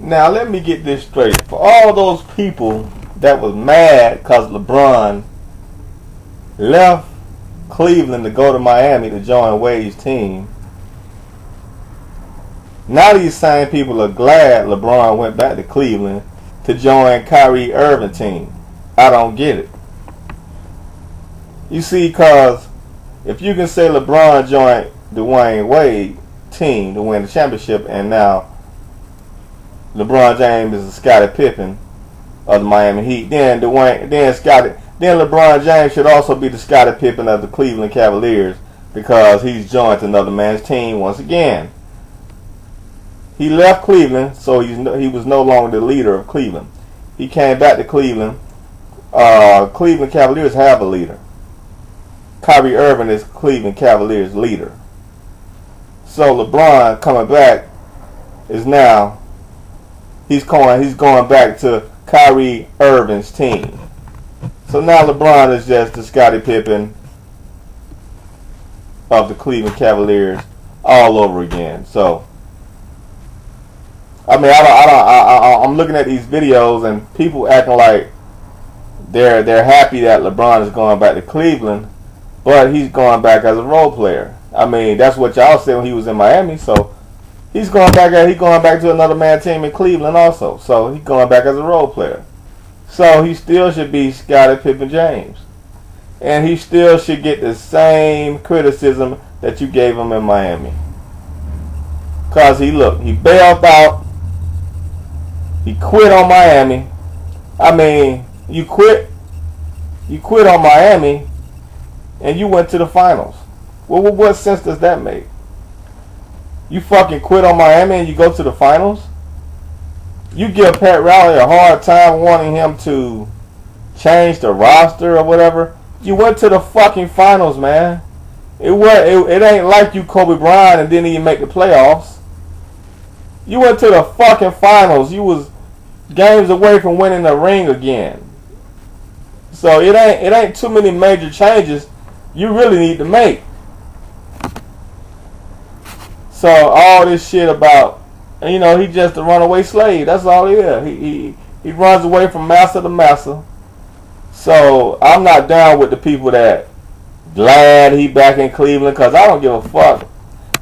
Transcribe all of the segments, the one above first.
Now let me get this straight. For all those people that was mad because LeBron left Cleveland to go to Miami to join Wade's team, now these same people are glad LeBron went back to Cleveland to join Kyrie Irving team. I don't get it. You see, because if you can say LeBron joined Dwayne Wade team to win the championship, and now LeBron James is a Scottie Pippen of the Miami Heat, then LeBron James should also be the Scottie Pippen of the Cleveland Cavaliers, because he's joined another man's team once again. He left Cleveland, so he was no longer the leader of Cleveland. He came back to Cleveland. Cleveland Cavaliers have a leader. Kyrie Irving is Cleveland Cavaliers leader. So LeBron coming back is now he's going back to Kyrie Irving's team. So now LeBron is just the Scottie Pippen of the Cleveland Cavaliers all over again. So I mean, I'm looking at these videos and people acting like they're happy that LeBron is going back to Cleveland, but he's going back as a role player. I mean, that's what y'all said when he was in Miami. So he's going back to another man's team in Cleveland also. So he's going back as a role player. So he still should be Scottie Pippen James, and he still should get the same criticism that you gave him in Miami. Cause he bailed out. He quit on Miami. I mean, you quit on Miami, and you went to the finals. Well, what sense does that make? You fucking quit on Miami and you go to the finals? You give Pat Riley a hard time wanting him to change the roster or whatever. You went to the fucking finals, man. It ain't like you Kobe Bryant and didn't even make the playoffs. You went to the fucking finals. You was games away from winning the ring again. So it ain't too many major changes you really need to make. So all this shit about, he's just a runaway slave. That's all he is. He runs away from master to master. So I'm not down with the people that glad he back in Cleveland, because I don't give a fuck.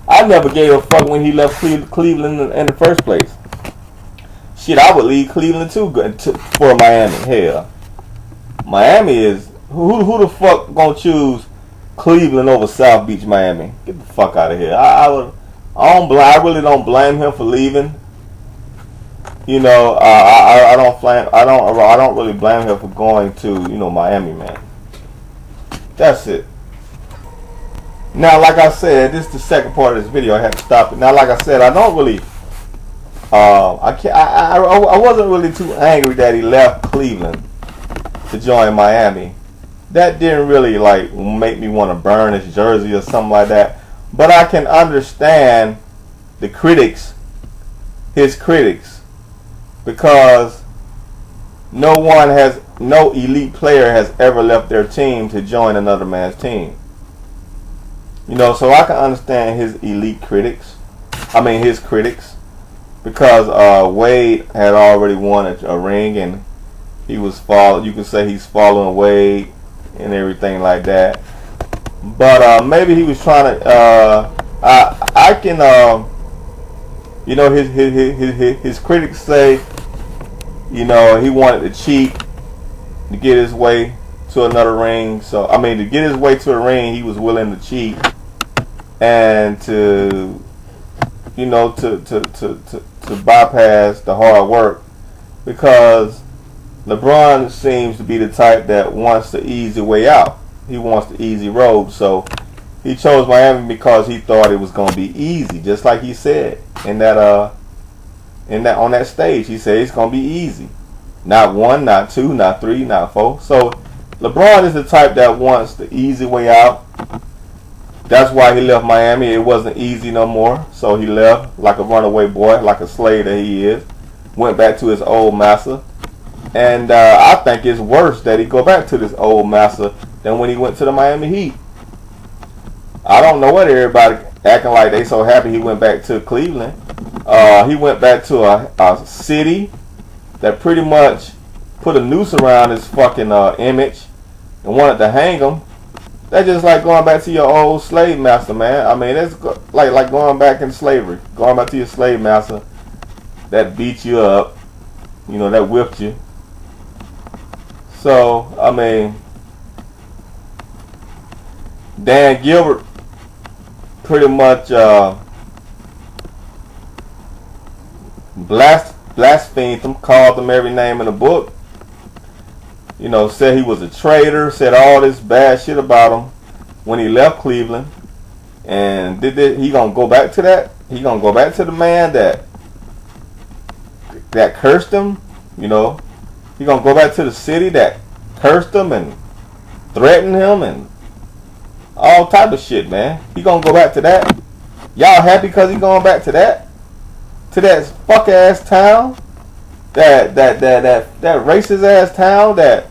I never gave a fuck when he left Cleveland in the first place. Shit, I would leave Cleveland too for Miami. Hell, Miami is who the fuck gonna choose Cleveland over South Beach, Miami? Get the fuck out of here. I really don't blame him for leaving. I don't really blame him for going to Miami, man. That's it. Now, like I said, this is the second part of this video. I had to stop it. Now, like I said, I don't really. I wasn't really too angry that he left Cleveland to join Miami. That didn't really make me want to burn his jersey or something like that. But I can understand his critics, because no elite player has ever left their team to join another man's team. So I can understand his critics, because Wade had already won a ring, and you can say he's following Wade and everything like that. But maybe he was trying to. His critics say, he wanted to cheat to get his way to another ring. So to get his way to a ring, he was willing to cheat and to bypass the hard work, because LeBron seems to be the type that wants the easy way out. He wants the easy road. So he chose Miami because he thought it was going to be easy, just like he said on that stage. He said it's going to be easy. Not 1, not 2, not 3, not 4. So LeBron is the type that wants the easy way out. That's why he left Miami. It wasn't easy no more. So he left like a runaway boy, like a slave that he is. Went back to his old master. And I think it's worse that he go back to this old master than when he went to the Miami Heat. I don't know what everybody acting like they so happy he went back to Cleveland. He went back to a city that pretty much put a noose around his fucking image and wanted to hang him. That's just like going back to your old slave master, man. I mean, it's like going back in slavery. Going back to your slave master that beat you up, that whipped you. So, I mean, Dan Gilbert pretty much blasphemed him, called him every name in the book. Said he was a traitor, said all this bad shit about him when he left Cleveland. And he gonna go back to that? He gonna go back to the man that cursed him? He gonna go back to the city that cursed him and threatened him and all type of shit, man. He gonna go back to that? Y'all happy because he going back to that? To that fuck ass town? That racist ass town, that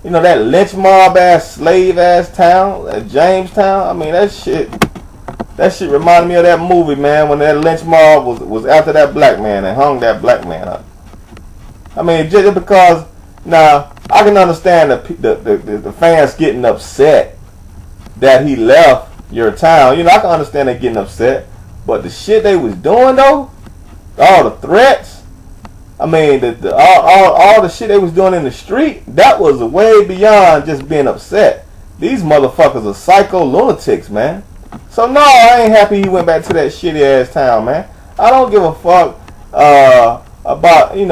lynch mob ass slave ass town, that Jamestown. I mean, that shit reminded me of that movie, man, when that lynch mob was after that black man and hung that black man up. I mean, just because now I can understand the fans getting upset that he left your town. I can understand they getting upset, but the shit they was doing though, all the threats. I mean, all the shit they was doing in the street, that was way beyond just being upset. These motherfuckers are psycho lunatics, man. So no, I ain't happy he went back to that shitty ass town, man. I don't give a fuck about him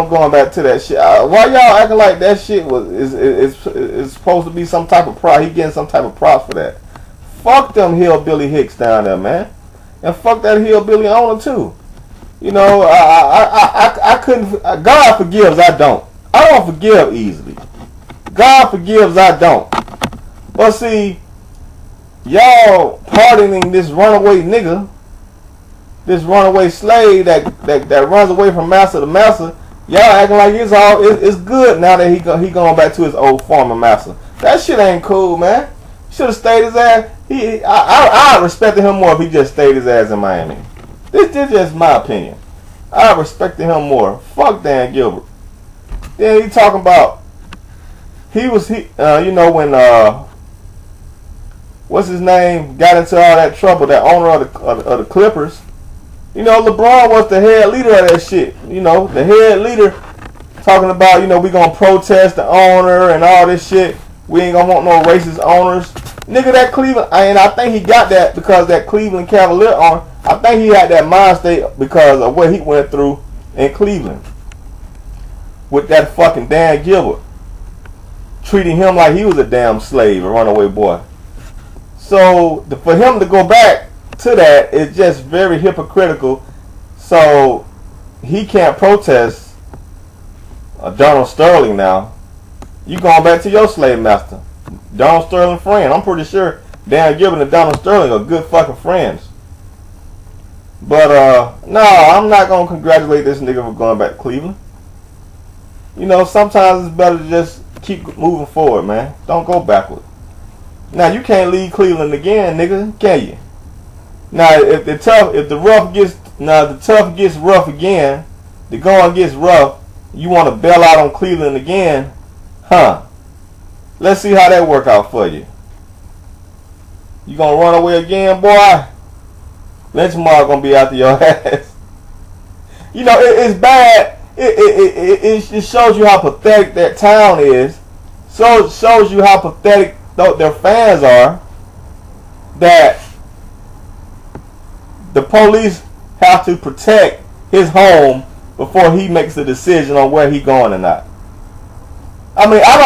going back to that shit. Why y'all acting like that shit is supposed to be some type of prop? He getting some type of props for that. Fuck them hillbilly hicks down there, man, and fuck that hillbilly owner too. I couldn't. God forgives, I don't. I don't forgive easily. God forgives, I don't. But see, y'all pardoning this runaway nigga, this runaway slave that runs away from master to master. Y'all acting like it's good now that he going back to his old former master. That shit ain't cool, man. Should have stayed his ass. I respected him more if he just stayed his ass in Miami. This is just my opinion. I respected him more. Fuck Dan Gilbert. Then he talking about when what's his name got into all that trouble, that owner of the Clippers. LeBron was the head leader of that shit. The head leader talking about we gonna protest the owner and all this shit. We ain't gonna want no racist owners. Nigga, that Cleveland, and I think he got that because that Cleveland Cavalier owner. I think he had that mind state because of what he went through in Cleveland with that fucking Dan Gilbert, treating him like he was a damn slave, a runaway boy. So for him to go back to that is just very hypocritical. So he can't protest Donald Sterling now. You going back to your slave master, Donald Sterling friend. I'm pretty sure Dan Gilbert and Donald Sterling are good fucking friends. But no, I'm not gonna congratulate this nigga for going back to Cleveland. Sometimes it's better to just keep moving forward, man. Don't go backward. Now you can't leave Cleveland again, nigga, can you? Now if the tough gets rough again, the going gets rough, you want to bail out on Cleveland again, huh? Let's see how that work out for you. You gonna run away again, boy? Lynch mob gonna be after your ass. It's bad. It shows you how pathetic that town is. So it shows you how pathetic their fans are. That the police have to protect his home before he makes a decision on where he going or not. I mean, I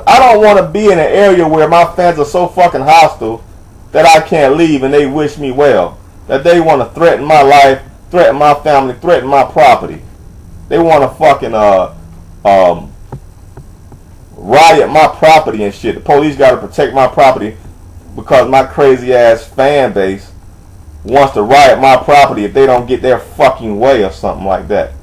don't want to be in an area where my fans are so fucking hostile that I can't leave and they wish me well. That they want to threaten my life, threaten my family, threaten my property. They want to fucking riot my property and shit. The police got to protect my property because my crazy ass fan base wants to riot my property if they don't get their fucking way or something like that.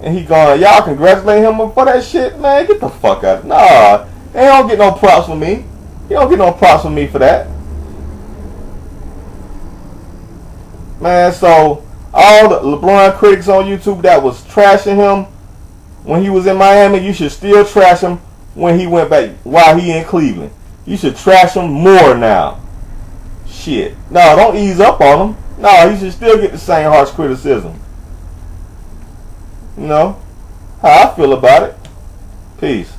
And he going, y'all congratulate him for that shit, man. Get the fuck out. Nah, he don't get no props from me. He don't get no props from me for that. Man, so All the LeBron critics on YouTube that was trashing him when he was in Miami, you should still trash him when he went back while he in Cleveland. You should trash him more now. Shit. No, don't ease up on him. No, he should still get the same harsh criticism. You know how I feel about it. Peace.